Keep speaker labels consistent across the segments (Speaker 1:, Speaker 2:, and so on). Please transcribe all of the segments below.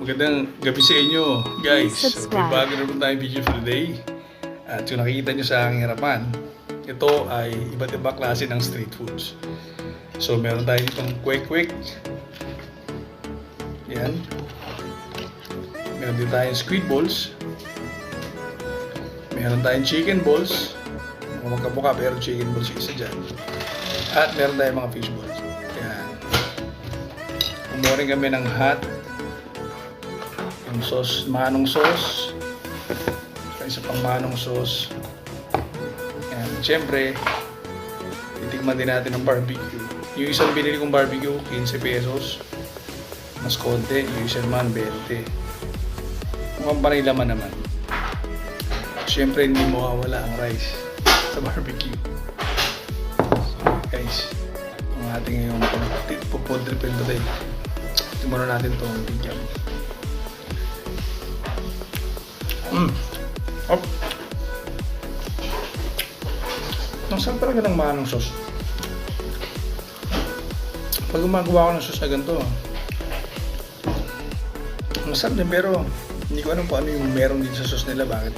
Speaker 1: Magandang gabi sa inyo, guys. So, may
Speaker 2: Subscribe.
Speaker 1: bago na naman tayong video for today. At yung nakikita nyo sa aking harapan, ito ay iba't ibang klase ng street foods. So, meron tayo ditong kwek-kwek. Yan. Meron din tayong squid balls. Meron tayong chicken balls. Magkabuka pero chicken balls yung isa dyan. At meron tayong mga fish balls. Yan. Kumuha rin kami ng hot yung sauce, manong sauce. Isa pang manong sauce. Yan. Siyempre, titikman din natin ng barbecue. Yung isang binili kong barbecue, 15 pesos. Mas konti. Yung isang man, 20. Mukhang panay laman naman. Siyempre, hindi mawawala ang rice sa barbecue. So, guys, ang ating yung pupodripin today. Tingnan natin itong bigyan. Hop. Ang sarap talaga ng manong sauce. Pag gumagawa ko ng sauce na ganito, ang sarap din pero hindi ko alam kung ano yung meron din sa sauce nila. Bakit?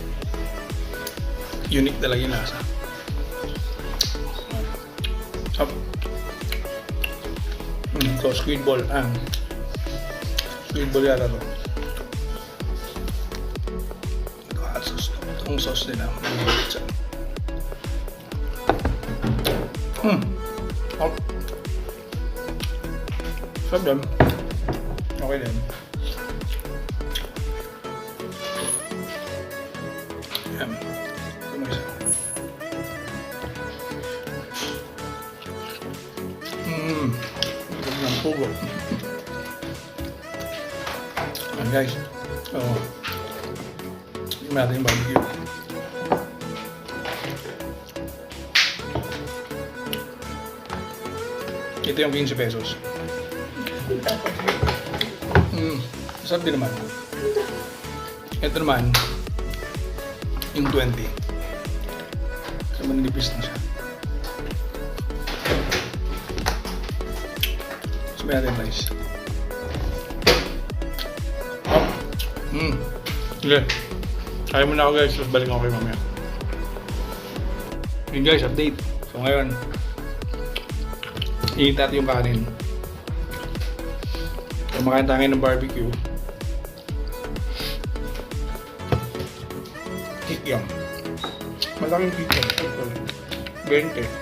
Speaker 1: Unique talaga yung lasa. Hop. So, squid ball. Squid ball yata to. Itong sauce nila. Hop. Sarap din. Okay din. Yan. Ito ng pugo. Ayan guys. So, tingnan natin yung barbecue. Ito yung 15 pesos. Sarap din naman. Ito naman, yung 20. So, manipis na siya. Sabihin natin guys. Sige. Kaya muna ako guys. Balik ako kayo mamaya. Yun guys, update. So ngayon, init natin yung kanin. Kumakain tayo ng barbecue. Kikiam. Malaking kikiam. 20.